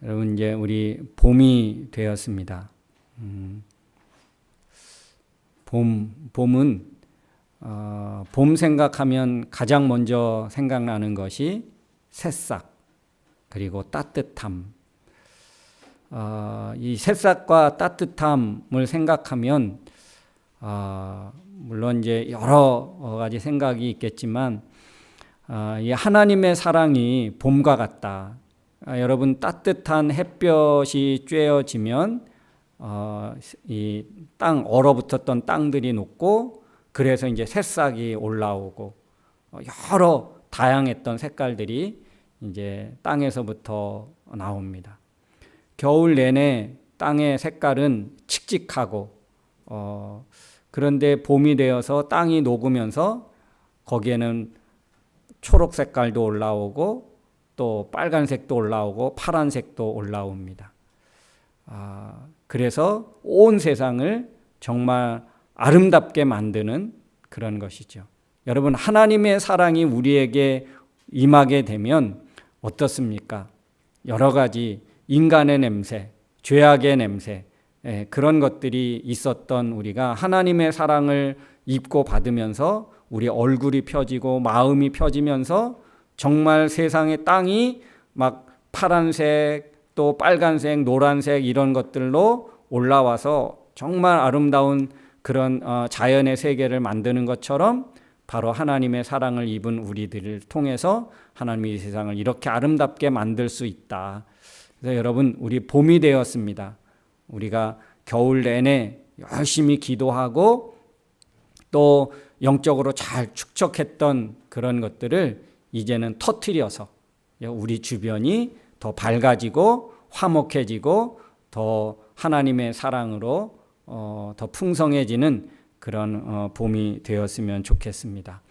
여러분 이제 우리 봄이 되었습니다. 봄은 봄 생각하면 가장 먼저 생각나는 것이 새싹 그리고 따뜻함. 이 새싹과 따뜻함을 생각하면 물론 이제 여러 가지 생각이 있겠지만 이 하나님의 사랑이 봄과 같다. 여러분 따뜻한 햇볕이 쬐어지면 이 땅 얼어붙었던 땅들이 녹고 그래서 이제 새싹이 올라오고 여러 다양했던 색깔들이 이제 땅에서부터 나옵니다. 겨울 내내 땅의 색깔은 칙칙하고 그런데 봄이 되어서 땅이 녹으면서 거기에는 초록 색깔도 올라오고 또 빨간색도 올라오고 파란색도 올라옵니다. 그래서 온 세상을 정말 아름답게 만드는 그런 것이죠. 여러분 하나님의 사랑이 우리에게 임하게 되면 어떻습니까? 여러 가지 인간의 냄새, 죄악의 냄새 그런 것들이 있었던 우리가 하나님의 사랑을 입고 받으면서 우리 얼굴이 펴지고 마음이 펴지면서 정말 세상의 땅이 막 파란색 또 빨간색, 노란색 이런 것들로 올라와서 정말 아름다운 그런 자연의 세계를 만드는 것처럼 바로 하나님의 사랑을 입은 우리들을 통해서 하나님이 이 세상을 이렇게 아름답게 만들 수 있다. 그래서 여러분 우리 봄이 되었습니다. 우리가 겨울 내내 열심히 기도하고 또 영적으로 잘 축적했던 그런 것들을 이제는 터뜨려서 우리 주변이 더 밝아지고 화목해지고 더 하나님의 사랑으로 더 풍성해지는 그런 봄이 되었으면 좋겠습니다.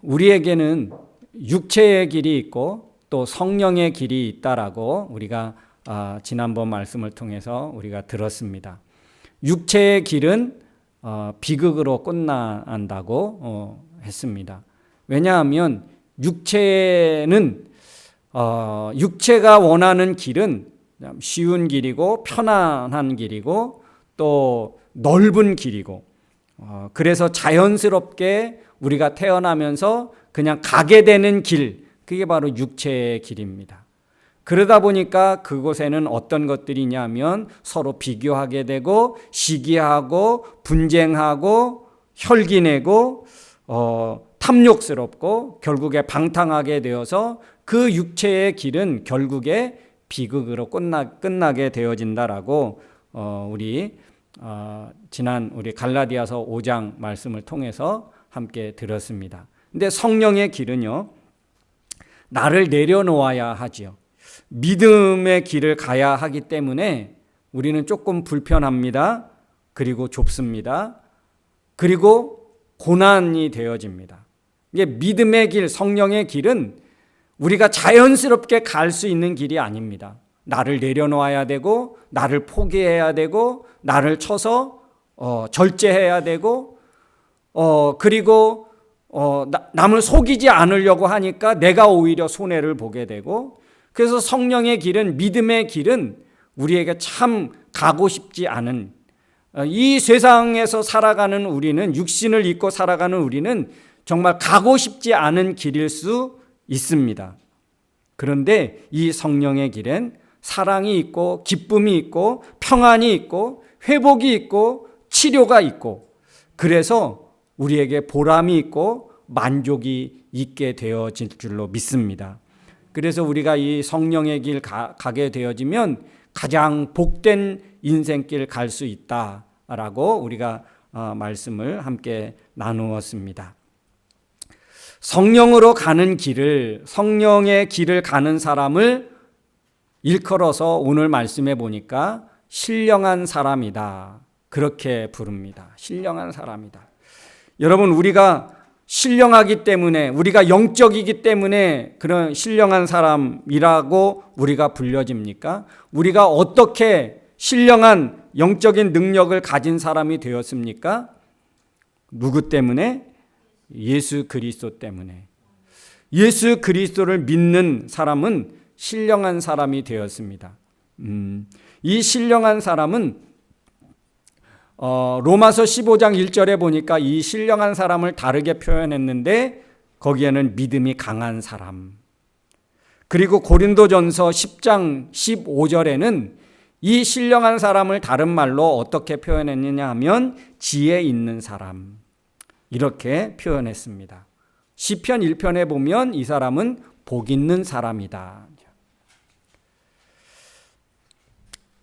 우리에게는 육체의 길이 있고 또 성령의 길이 있다라고 우리가 지난번 말씀을 통해서 우리가 들었습니다. 육체의 길은 비극으로 끝난다고 했습니다. 왜냐하면 육체는 육체가 원하는 길은 쉬운 길이고 편안한 길이고 또 넓은 길이고 그래서 자연스럽게 우리가 태어나면서 그냥 가게 되는 길, 그게 바로 육체의 길입니다. 그러다 보니까 그곳에는 어떤 것들이 있냐면 서로 비교하게 되고 시기하고 분쟁하고 혈기내고 탐욕스럽고 결국에 방탕하게 되어서 그 육체의 길은 결국에 비극으로 끝나게 되어진다라고 우리 지난 우리 갈라디아서 5장 말씀을 통해서 함께 들었습니다. 근데 성령의 길은요, 나를 내려놓아야 하지요. 믿음의 길을 가야 하기 때문에 우리는 조금 불편합니다. 그리고 좁습니다. 그리고 고난이 되어집니다. 이게 믿음의 길, 성령의 길은 우리가 자연스럽게 갈 수 있는 길이 아닙니다. 나를 내려놓아야 되고 나를 포기해야 되고 나를 쳐서 절제해야 되고 그리고 남을 속이지 않으려고 하니까 내가 오히려 손해를 보게 되고 그래서 성령의 길은 믿음의 길은 우리에게 참 가고 싶지 않은 이 세상에서 살아가는 우리는 육신을 입고 살아가는 우리는 정말 가고 싶지 않은 길일 수 있습니다. 그런데 이 성령의 길엔 사랑이 있고 기쁨이 있고 평안이 있고 회복이 있고 치료가 있고 그래서 우리에게 보람이 있고 만족이 있게 되어질 줄로 믿습니다. 그래서 우리가 이 성령의 길 가게 되어지면 가장 복된 인생길 갈 수 있다라고 우리가 말씀을 함께 나누었습니다. 성령으로 가는 길을, 성령의 길을 가는 사람을 일컬어서 오늘 말씀해 보니까 신령한 사람이다. 그렇게 부릅니다. 신령한 사람이다. 여러분, 우리가 신령하기 때문에, 우리가 영적이기 때문에 그런 신령한 사람이라고 우리가 불려집니까? 우리가 어떻게 신령한 영적인 능력을 가진 사람이 되었습니까? 누구 때문에? 예수 그리스도 때문에. 예수 그리스도를 믿는 사람은 신령한 사람이 되었습니다. 이 신령한 사람은 로마서 15장 1절에 보니까 이 신령한 사람을 다르게 표현했는데 거기에는 믿음이 강한 사람, 그리고 고린도전서 10장 15절에는 이 신령한 사람을 다른 말로 어떻게 표현했느냐 하면 지혜 있는 사람, 이렇게 표현했습니다. 시편 1편에 보면 이 사람은 복 있는 사람이다.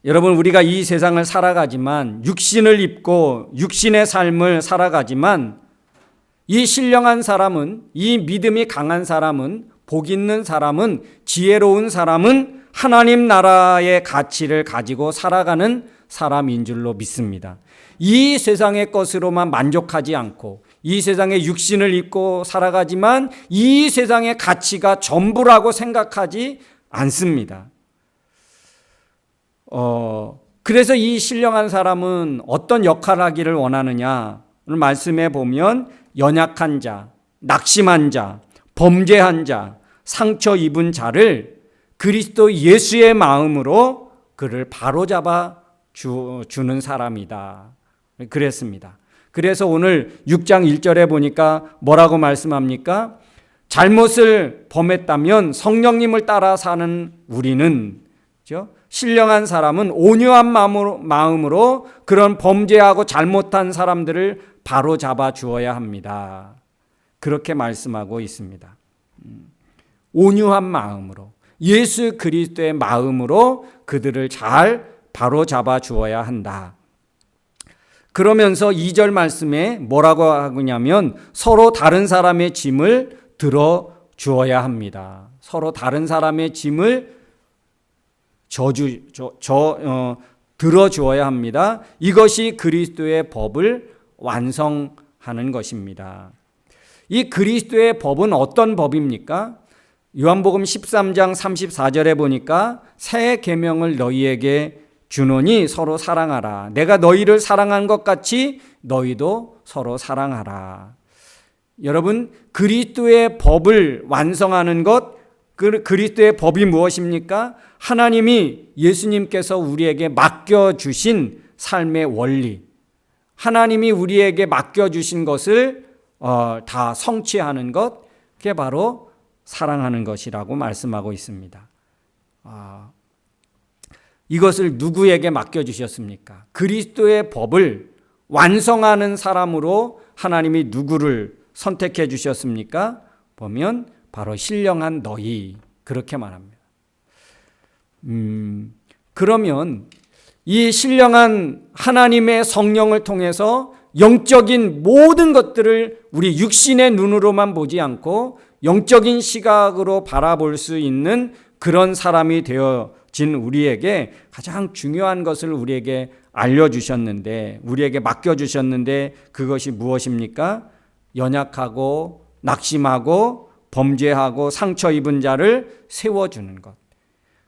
여러분, 우리가 이 세상을 살아가지만, 육신을 입고 육신의 삶을 살아가지만, 이 신령한 사람은, 이 믿음이 강한 사람은, 복 있는 사람은, 지혜로운 사람은 하나님 나라의 가치를 가지고 살아가는 사람인 줄로 믿습니다. 이 세상의 것으로만 만족하지 않고 이 세상의 육신을 입고 살아가지만 이 세상의 가치가 전부라고 생각하지 않습니다. 그래서 이 신령한 사람은 어떤 역할을 하기를 원하느냐? 오늘 말씀에 보면 연약한 자, 낙심한 자, 범죄한 자, 상처 입은 자를 그리스도 예수의 마음으로 그를 바로잡아 주는 사람이다. 그랬습니다. 그래서 오늘 6장 1절에 보니까 뭐라고 말씀합니까? 잘못을 범했다면 성령님을 따라 사는 우리는, 그렇죠? 신령한 사람은 온유한 마음으로 그런 범죄하고 잘못한 사람들을 바로잡아 주어야 합니다. 그렇게 말씀하고 있습니다. 온유한 마음으로, 예수 그리스도의 마음으로 그들을 잘 바로잡아 주어야 한다. 그러면서 2절 말씀에 뭐라고 하냐면 서로 다른 사람의 짐을 들어 주어야 합니다. 서로 다른 사람의 짐을 들어 주어야 합니다. 이것이 그리스도의 법을 완성하는 것입니다. 이 그리스도의 법은 어떤 법입니까? 요한복음 13장 34절에 보니까 새 계명을 너희에게 주노니 서로 사랑하라. 내가 너희를 사랑한 것 같이 너희도 서로 사랑하라. 여러분, 그리스도의 법을 완성하는 것, 그리스도의 법이 무엇입니까? 하나님이, 예수님께서 우리에게 맡겨주신 삶의 원리, 하나님이 우리에게 맡겨주신 것을 다 성취하는 것, 그게 바로 사랑하는 것이라고 말씀하고 있습니다. 이것을 누구에게 맡겨주셨습니까? 그리스도의 법을 완성하는 사람으로 하나님이 누구를 선택해 주셨습니까? 보면 바로 신령한 너희, 그렇게 말합니다. 그러면 이 신령한 하나님의 성령을 통해서 영적인 모든 것들을 우리 육신의 눈으로만 보지 않고 영적인 시각으로 바라볼 수 있는 그런 사람이 되어진 우리에게 가장 중요한 것을 우리에게 알려주셨는데, 우리에게 맡겨주셨는데 그것이 무엇입니까? 연약하고 낙심하고 범죄하고 상처 입은 자를 세워주는 것.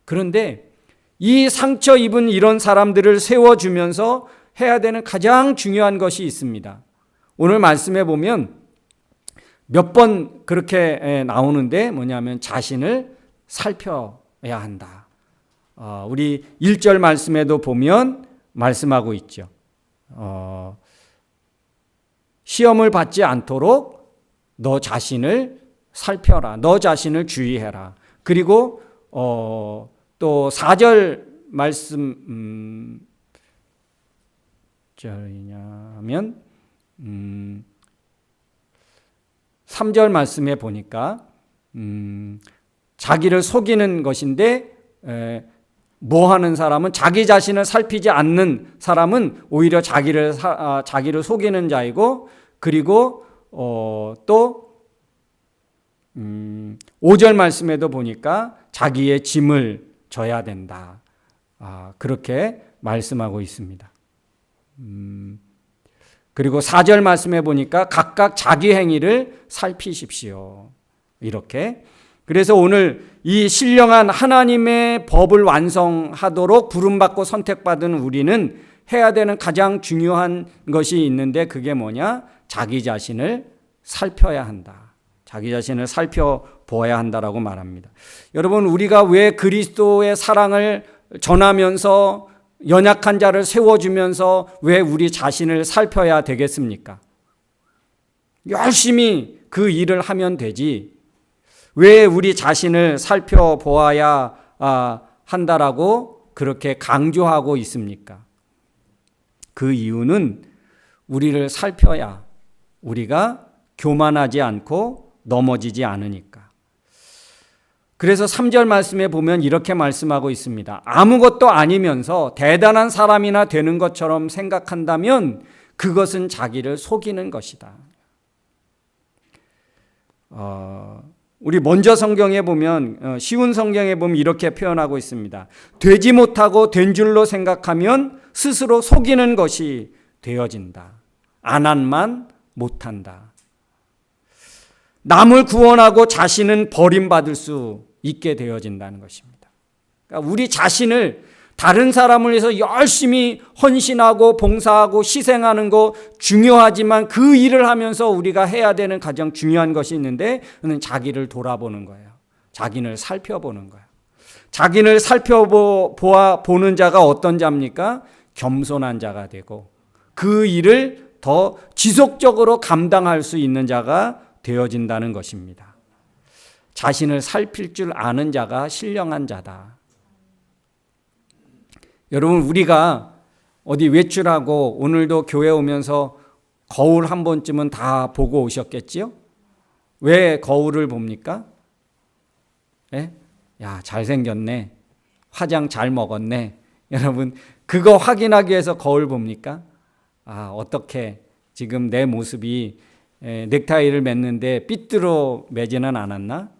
그런데 이 상처 입은 이런 사람들을 세워주면서 해야 되는 가장 중요한 것이 있습니다. 오늘 말씀해 보면 몇 번 그렇게 나오는데 뭐냐면 자신을 살펴야 한다. 우리 1절 말씀에도 보면 말씀하고 있죠. 시험을 받지 않도록 너 자신을 살펴라. 너 자신을 주의해라. 그리고 또 4절 말씀 절이냐면 3절 말씀에 보니까 자기를 속이는 것인데 뭐 하는 사람은 자기 자신을 살피지 않는 사람은 오히려 자기를 속이는 자이고, 그리고 또 5절 말씀에도 보니까 자기의 짐을 져야 된다. 그렇게 말씀하고 있습니다. 그리고 4절 말씀해 보니까 각각 자기 행위를 살피십시오. 이렇게. 그래서 오늘 이 신령한 하나님의 법을 완성하도록 부름받고 선택받은 우리는 해야 되는 가장 중요한 것이 있는데 그게 뭐냐? 자기 자신을 살펴야 한다. 자기 자신을 살펴보아야 한다라고 말합니다. 여러분, 우리가 왜 그리스도의 사랑을 전하면서 연약한 자를 세워주면서 왜 우리 자신을 살펴야 되겠습니까? 열심히 그 일을 하면 되지. 왜 우리 자신을 살펴보아야 한다라고 그렇게 강조하고 있습니까? 그 이유는 우리를 살펴야 우리가 교만하지 않고 넘어지지 않으니까. 그래서 3절 말씀에 보면 이렇게 말씀하고 있습니다. 아무것도 아니면서 대단한 사람이나 되는 것처럼 생각한다면 그것은 자기를 속이는 것이다. 우리 먼저 성경에 보면 쉬운 성경에 보면 이렇게 표현하고 있습니다. 되지 못하고 된 줄로 생각하면 스스로 속이는 것이 되어진다. 안 한만 못한다. 남을 구원하고 자신은 버림받을 수 있게 되어진다는 것입니다. 그러니까 우리 자신을 다른 사람을 위해서 열심히 헌신하고 봉사하고 희생하는 거 중요하지만 그 일을 하면서 우리가 해야 되는 가장 중요한 것이 있는데 그는 자기를 돌아보는 거예요. 자기를 살펴보는 거예요. 자기를 살펴보는 자가 어떤 자입니까? 겸손한 자가 되고 그 일을 더 지속적으로 감당할 수 있는 자가 되어진다는 것입니다. 자신을 살필 줄 아는 자가 신령한 자다. 여러분, 우리가 어디 외출하고 오늘도 교회 오면서 거울 한 번쯤은 다 보고 오셨겠지요? 왜 거울을 봅니까? 예? 야, 잘생겼네. 화장 잘 먹었네. 여러분, 그거 확인하기 위해서 거울 봅니까? 어떻게 지금 내 모습이 넥타이를 맸는데 삐뚤어 매지는 않았나?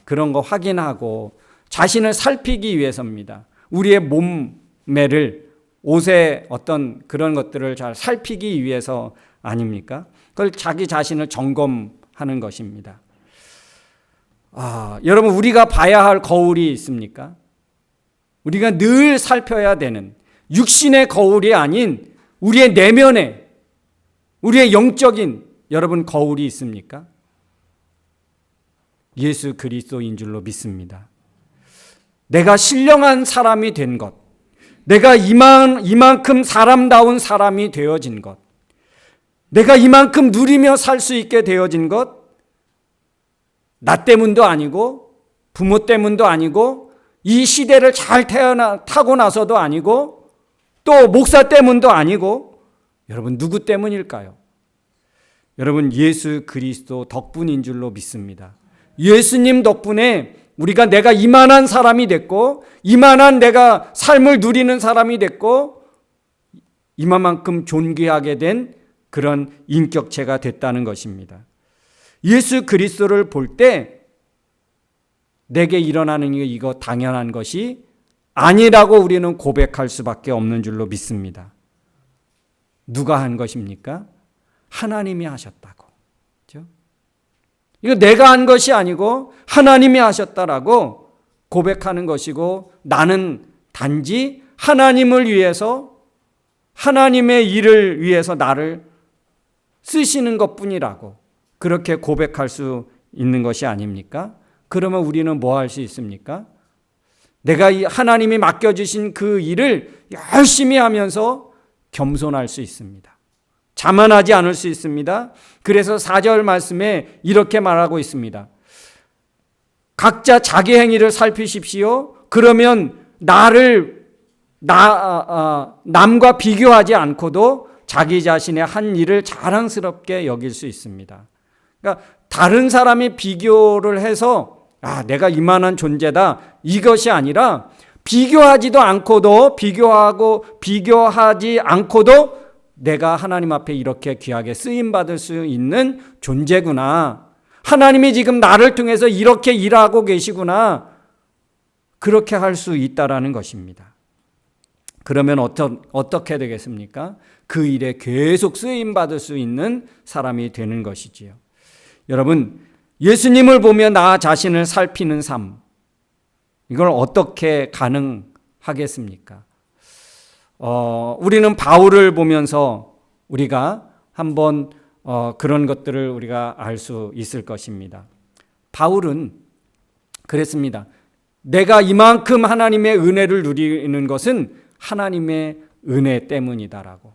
그런 거 확인하고 자신을 살피기 위해서입니다. 우리의 몸매를 옷의 어떤 그런 것들을 잘 살피기 위해서 아닙니까? 그걸 자기 자신을 점검하는 것입니다. 여러분, 우리가 봐야 할 거울이 있습니까? 우리가 늘 살펴야 되는 육신의 거울이 아닌 우리의 내면에, 우리의 영적인 여러분 거울이 있습니까? 예수 그리스도인 줄로 믿습니다. 내가 신령한 사람이 된 것, 내가 이만큼 사람다운 사람이 되어진 것, 내가 이만큼 누리며 살 수 있게 되어진 것, 나 때문도 아니고 부모 때문도 아니고 이 시대를 잘 타고 나서도 아니고 또 목사 때문도 아니고 여러분 누구 때문일까요? 여러분 예수 그리스도 덕분인 줄로 믿습니다. 예수님 덕분에 우리가 내가 이만한 사람이 됐고 이만한 내가 삶을 누리는 사람이 됐고 이만큼 존귀하게 된 그런 인격체가 됐다는 것입니다. 예수 그리스도를 볼 때 내게 일어나는 이거 당연한 것이 아니라고 우리는 고백할 수밖에 없는 줄로 믿습니다. 누가 한 것입니까? 하나님이 하셨다고. 그렇죠? 이거 내가 한 것이 아니고 하나님이 하셨다라고 고백하는 것이고 나는 단지 하나님을 위해서 하나님의 일을 위해서 나를 쓰시는 것뿐이라고 그렇게 고백할 수 있는 것이 아닙니까? 그러면 우리는 뭐 할 수 있습니까? 내가 이 하나님이 맡겨주신 그 일을 열심히 하면서 겸손할 수 있습니다. 자만하지 않을 수 있습니다. 그래서 4절 말씀에 이렇게 말하고 있습니다. 각자 자기 행위를 살피십시오. 그러면 남과 비교하지 않고도 자기 자신의 한 일을 자랑스럽게 여길 수 있습니다. 그러니까 다른 사람이 비교를 해서 내가 이만한 존재다 이것이 아니라 비교하지 않고도 내가 하나님 앞에 이렇게 귀하게 쓰임받을 수 있는 존재구나. 하나님이 지금 나를 통해서 이렇게 일하고 계시구나. 그렇게 할 수 있다라는 것입니다. 그러면 어떻게 되겠습니까? 그 일에 계속 쓰임받을 수 있는 사람이 되는 것이지요. 여러분, 예수님을 보며 나 자신을 살피는 삶, 이걸 어떻게 가능하겠습니까? 우리는 바울을 보면서 우리가 한번 그런 것들을 우리가 알 수 있을 것입니다. 바울은 그랬습니다. 내가 이만큼 하나님의 은혜를 누리는 것은 하나님의 은혜 때문이다라고.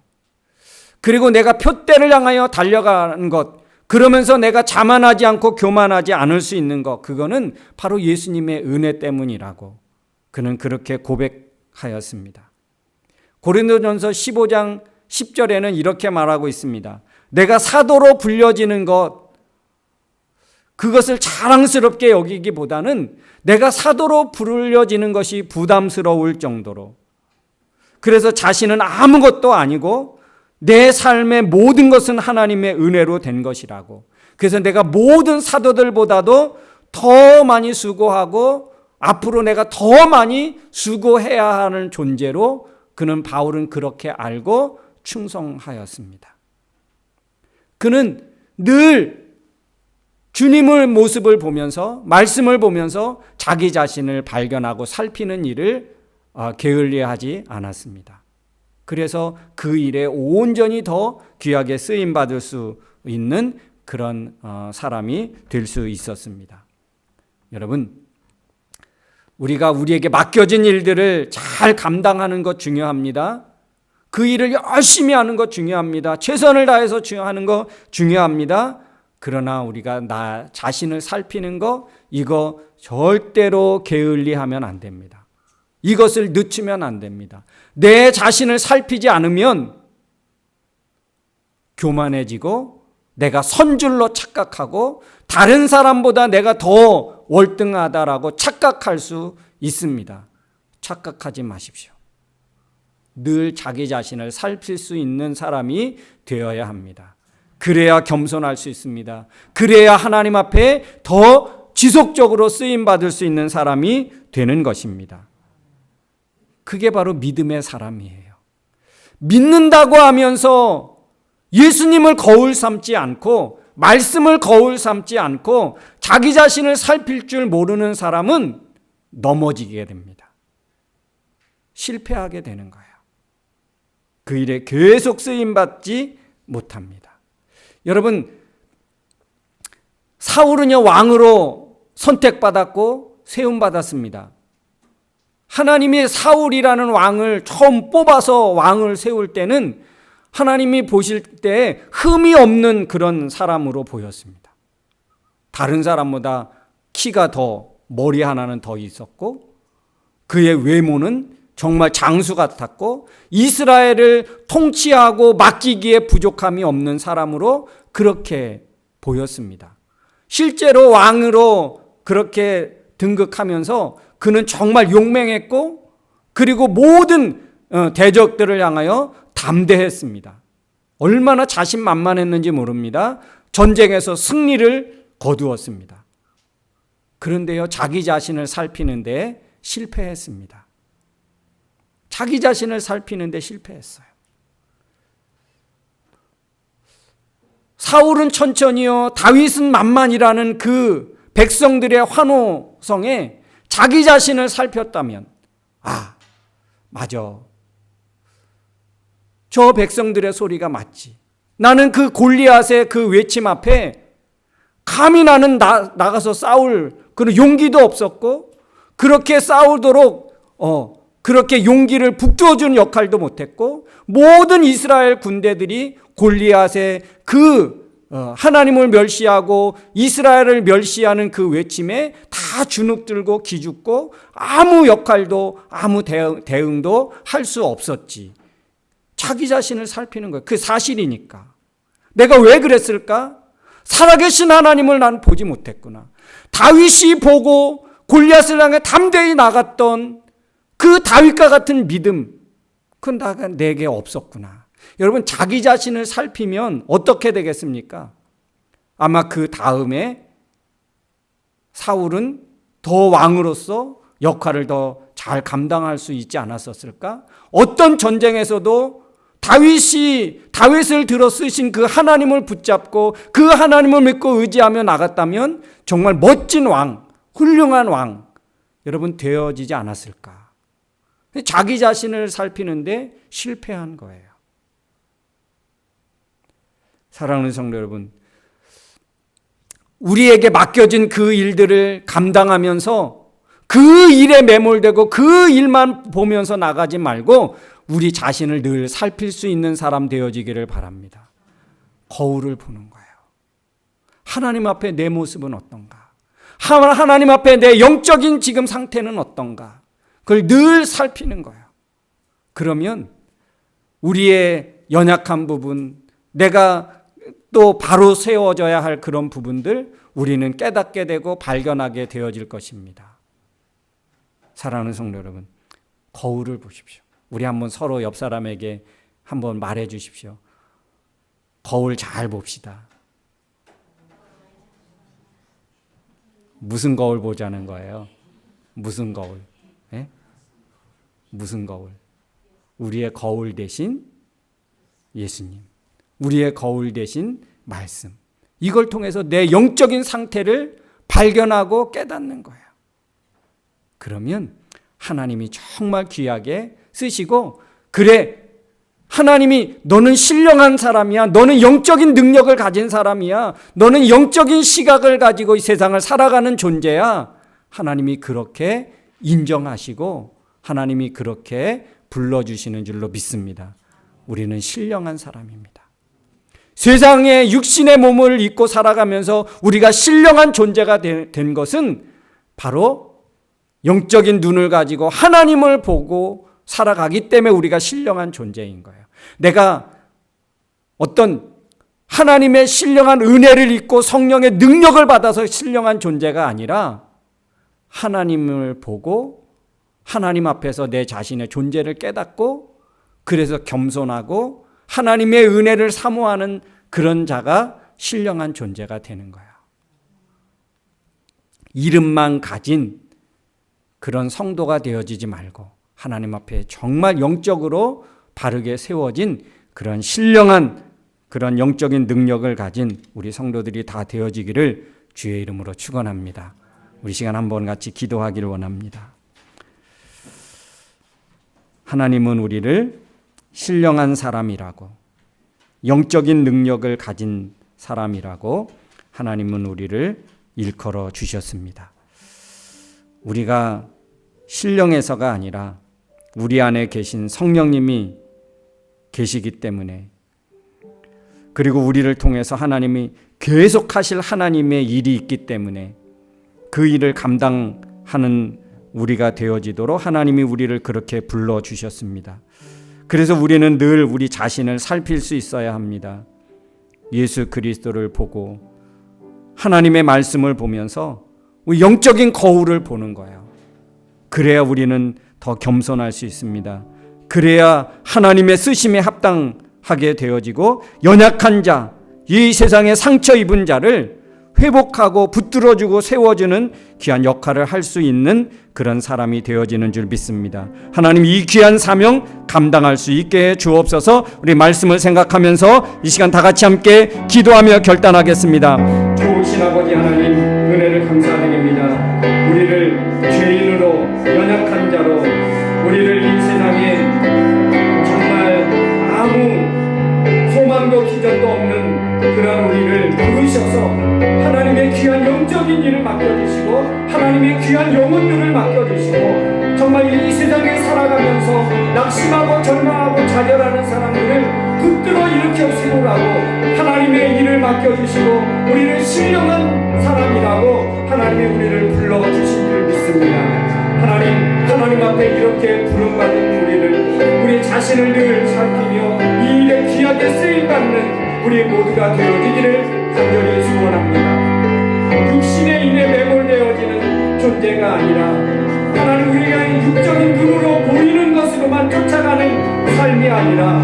그리고 내가 표대를 향하여 달려가는 것, 그러면서 내가 자만하지 않고 교만하지 않을 수 있는 것, 그거는 바로 예수님의 은혜 때문이라고 그는 그렇게 고백하였습니다. 고린도전서 15장 10절에는 이렇게 말하고 있습니다. 내가 사도로 불려지는 것, 그것을 자랑스럽게 여기기보다는 내가 사도로 불려지는 것이 부담스러울 정도로, 그래서 자신은 아무것도 아니고 내 삶의 모든 것은 하나님의 은혜로 된 것이라고. 그래서 내가 모든 사도들보다도 더 많이 수고하고 앞으로 내가 더 많이 수고해야 하는 존재로 그는 바울은 그렇게 알고 충성하였습니다. 그는 늘 주님의 모습을 보면서, 말씀을 보면서 자기 자신을 발견하고 살피는 일을 게을리하지 않았습니다. 그래서 그 일에 온전히 더 귀하게 쓰임받을 수 있는 그런 사람이 될 수 있었습니다. 여러분, 우리가 우리에게 맡겨진 일들을 잘 감당하는 것 중요합니다. 그 일을 열심히 하는 것 중요합니다. 최선을 다해서 하는 것 중요합니다. 그러나 우리가 나 자신을 살피는 것, 이거 절대로 게을리하면 안 됩니다. 이것을 늦추면 안 됩니다. 내 자신을 살피지 않으면 교만해지고 내가 선줄로 착각하고 다른 사람보다 내가 더 월등하다라고 착각할 수 있습니다. 착각하지 마십시오. 늘 자기 자신을 살필 수 있는 사람이 되어야 합니다. 그래야 겸손할 수 있습니다. 그래야 하나님 앞에 더 지속적으로 쓰임받을 수 있는 사람이 되는 것입니다. 그게 바로 믿음의 사람이에요. 믿는다고 하면서 예수님을 거울 삼지 않고 말씀을 거울 삼지 않고 자기 자신을 살필 줄 모르는 사람은 넘어지게 됩니다. 실패하게 되는 거예요. 그 일에 계속 쓰임받지 못합니다. 여러분, 사울은요, 왕으로 선택받았고 세움받았습니다. 하나님이 사울이라는 왕을 처음 뽑아서 왕을 세울 때는 하나님이 보실 때 흠이 없는 그런 사람으로 보였습니다. 다른 사람보다 키가 더, 머리 하나는 더 있었고 그의 외모는 정말 장수 같았고 이스라엘을 통치하고 맡기기에 부족함이 없는 사람으로 그렇게 보였습니다. 실제로 왕으로 그렇게 등극하면서 그는 정말 용맹했고 그리고 모든 대적들을 향하여 담대했습니다. 얼마나 자신만만했는지 모릅니다. 전쟁에서 승리를 거두었습니다. 그런데요, 자기 자신을 살피는데 실패했습니다. 자기 자신을 살피는데 실패했어요. 사울은 천천히요, 다윗은 만만이라는 그 백성들의 환호성에 자기 자신을 살폈다면, 맞아. 저 백성들의 소리가 맞지. 나는 그 골리앗의 그 외침 앞에 감히 나는 나가서 싸울 그런 용기도 없었고 그렇게 싸우도록 그렇게 용기를 북돋워주는 역할도 못했고 모든 이스라엘 군대들이 골리앗의 그 하나님을 멸시하고 이스라엘을 멸시하는 그 외침에 다 주눅들고 기죽고 아무 역할도 아무 대응도 할 수 없었지. 자기 자신을 살피는 거예요. 그 사실이니까. 내가 왜 그랬을까? 살아계신 하나님을 난 보지 못했구나. 다윗이 보고 골리앗을 향해 담대히 나갔던 그 다윗과 같은 믿음, 그건 내게 없었구나. 여러분, 자기 자신을 살피면 어떻게 되겠습니까? 아마 그 다음에 사울은 더 왕으로서 역할을 더 잘 감당할 수 있지 않았었을까? 어떤 전쟁에서도 다윗을 들어 쓰신 그 하나님을 붙잡고 그 하나님을 믿고 의지하며 나갔다면 정말 멋진 왕, 훌륭한 왕, 여러분 되어지지 않았을까? 자기 자신을 살피는데 실패한 거예요. 사랑하는 성도 여러분, 우리에게 맡겨진 그 일들을 감당하면서 그 일에 매몰되고 그 일만 보면서 나가지 말고 우리 자신을 늘 살필 수 있는 사람 되어지기를 바랍니다. 거울을 보는 거예요. 하나님 앞에 내 모습은 어떤가? 하나님 앞에 내 영적인 지금 상태는 어떤가? 그걸 늘 살피는 거예요. 그러면 우리의 연약한 부분, 내가 또 바로 세워져야 할 그런 부분들 우리는 깨닫게 되고 발견하게 되어질 것입니다. 사랑하는 성도 여러분, 거울을 보십시오. 우리 한번 서로 옆 사람에게 한번 말해 주십시오. 거울 잘 봅시다. 무슨 거울 보자는 거예요? 무슨 거울? 예? 무슨 거울? 우리의 거울 대신 예수님, 우리의 거울 대신 말씀. 이걸 통해서 내 영적인 상태를 발견하고 깨닫는 거예요. 그러면 하나님이 정말 귀하게 쓰시고, 그래, 하나님이 너는 신령한 사람이야, 너는 영적인 능력을 가진 사람이야, 너는 영적인 시각을 가지고 이 세상을 살아가는 존재야, 하나님이 그렇게 인정하시고 하나님이 그렇게 불러주시는 줄로 믿습니다. 우리는 신령한 사람입니다. 세상에 육신의 몸을 입고 살아가면서 우리가 신령한 존재가 된 것은 바로 영적인 눈을 가지고 하나님을 보고 살아가기 때문에 우리가 신령한 존재인 거예요. 내가 어떤 하나님의 신령한 은혜를 입고 성령의 능력을 받아서 신령한 존재가 아니라 하나님을 보고 하나님 앞에서 내 자신의 존재를 깨닫고 그래서 겸손하고 하나님의 은혜를 사모하는 그런 자가 신령한 존재가 되는 거예요. 이름만 가진 그런 성도가 되어지지 말고 하나님 앞에 정말 영적으로 바르게 세워진 그런 신령한 그런 영적인 능력을 가진 우리 성도들이 다 되어지기를 주의 이름으로 축원합니다. 우리 시간 한번 같이 기도하기를 원합니다. 하나님은 우리를 신령한 사람이라고, 영적인 능력을 가진 사람이라고 하나님은 우리를 일컬어 주셨습니다. 우리가 신령해서가 아니라 우리 안에 계신 성령님이 계시기 때문에, 그리고 우리를 통해서 하나님이 계속하실 하나님의 일이 있기 때문에 그 일을 감당하는 우리가 되어지도록 하나님이 우리를 그렇게 불러주셨습니다. 그래서 우리는 늘 우리 자신을 살필 수 있어야 합니다. 예수 그리스도를 보고 하나님의 말씀을 보면서 영적인 거울을 보는 거예요. 그래야 우리는 더 겸손할 수 있습니다. 그래야 하나님의 쓰심에 합당하게 되어지고 연약한 자, 이 세상에 상처 입은 자를 회복하고 붙들어주고 세워주는 귀한 역할을 할 수 있는 그런 사람이 되어지는 줄 믿습니다. 하나님 이 귀한 사명 감당할 수 있게 해 주옵소서. 우리 말씀을 생각하면서 이 시간 다 같이 함께 기도하며 결단하겠습니다. 좋으신 아버지 하나님, 은혜를 감사드립니다. 우리를 죄인으로, 연약한 자로, 우리를 이 세상에 정말 아무 소망도 기적도 없는 그런 우리를 부르셔서 하나님의 귀한 영적인 일을 맡겨주시고 하나님의 귀한 영혼들을 맡겨주시고 정말 이 세상에 살아가면서 낙심하고 절망하고 좌절하는 사람들을 붙들어 일으켜 세우라고 하나님의 일을 맡겨주시고 우리를 신령한 사람이라고 하나님이 우리를 불러주신 줄 믿습니다. 하나님 앞에 이렇게 부름받은 우리 자신을 늘 살피며 이 일에 귀하게 쓰임받는 우리 모두가 되어지기를 간절히 소원합니다. 육신의 일에 매몰되어지는 존재가 아니라 하나님 우리가 육적인 눈으로 보이는 것으로만 쫓아가는 삶이 아니라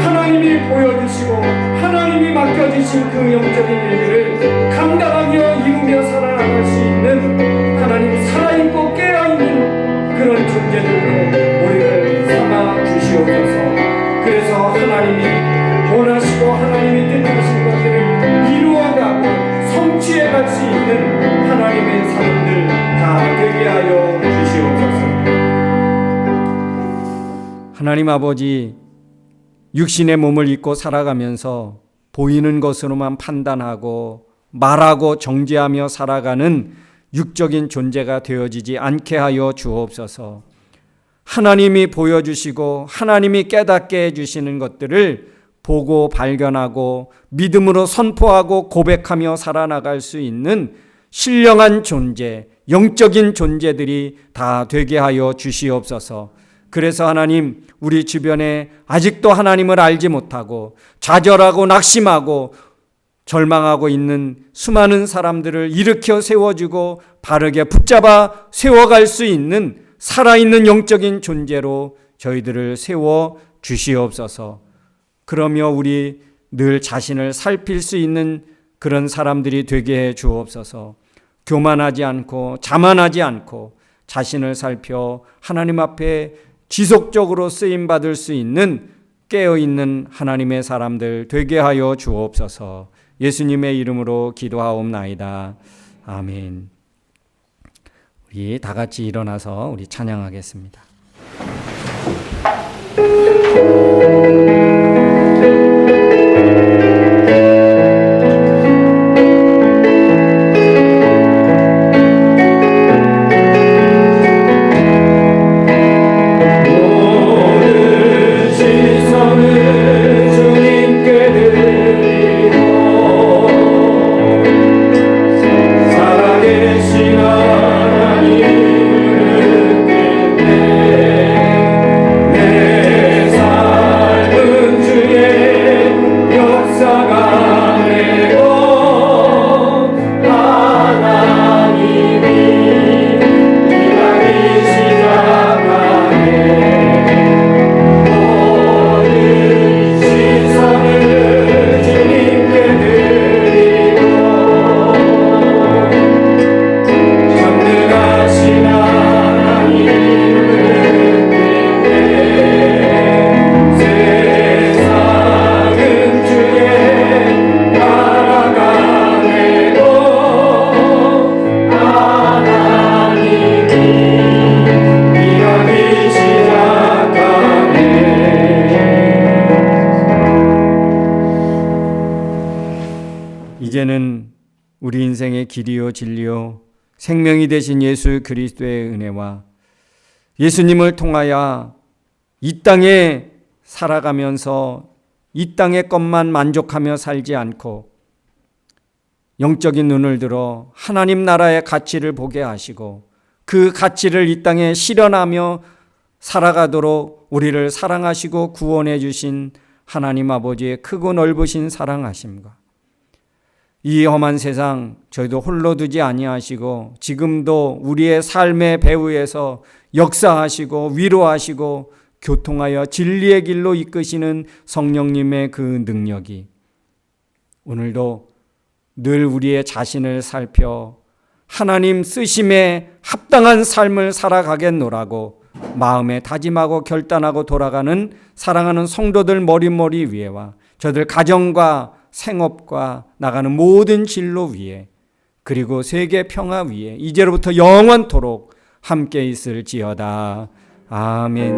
하나님이 보여주시고 하나님이 맡겨주신 그 영적인 일들을 감당하며 이루며 살아나갈 수 있는 하나님 살아있고 깨어있는 그런 존재들로 우리를 삼아 주시옵소서. 그래서 하나님이 원하시고 하나님이 뜻하신 것들을 이루어가고 성취해갈 수 있는 하나님의 사람들 다 되게 하여 주시옵소서. 하나님 아버지, 육신의 몸을 입고 살아가면서 보이는 것으로만 판단하고 말하고 정죄하며 살아가는 육적인 존재가 되어지지 않게 하여 주옵소서. 하나님이 보여주시고 하나님이 깨닫게 해주시는 것들을 보고 발견하고 믿음으로 선포하고 고백하며 살아나갈 수 있는 신령한 존재, 영적인 존재들이 다 되게 하여 주시옵소서. 그래서 하나님, 우리 주변에 아직도 하나님을 알지 못하고 좌절하고 낙심하고 절망하고 있는 수많은 사람들을 일으켜 세워주고 바르게 붙잡아 세워갈 수 있는 살아있는 영적인 존재로 저희들을 세워 주시옵소서. 그러며 우리 늘 자신을 살필 수 있는 그런 사람들이 되게 해 주옵소서. 교만하지 않고 자만하지 않고 자신을 살펴 하나님 앞에 지속적으로 쓰임받을 수 있는 깨어있는 하나님의 사람들 되게 하여 주옵소서. 예수님의 이름으로 기도하옵나이다. 아멘. 우리 다 같이 일어나서 우리 찬양하겠습니다. 이제는 우리 인생의 길이요 진리요 생명이 되신 예수 그리스도의 은혜와 예수님을 통하여 이 땅에 살아가면서 이 땅의 것만 만족하며 살지 않고 영적인 눈을 들어 하나님 나라의 가치를 보게 하시고 그 가치를 이 땅에 실현하며 살아가도록 우리를 사랑하시고 구원해 주신 하나님 아버지의 크고 넓으신 사랑하심과 이 험한 세상 저희도 홀로 두지 아니하시고 지금도 우리의 삶의 배후에서 역사하시고 위로하시고 교통하여 진리의 길로 이끄시는 성령님의 그 능력이 오늘도 늘 우리의 자신을 살펴 하나님 쓰심에 합당한 삶을 살아가겠노라고 마음에 다짐하고 결단하고 돌아가는 사랑하는 성도들 머리머리 위에와 저들 가정과 생업과 나가는 모든 진로 위에 그리고 세계 평화 위에 이제로부터 영원토록 함께 있을지어다. 아멘.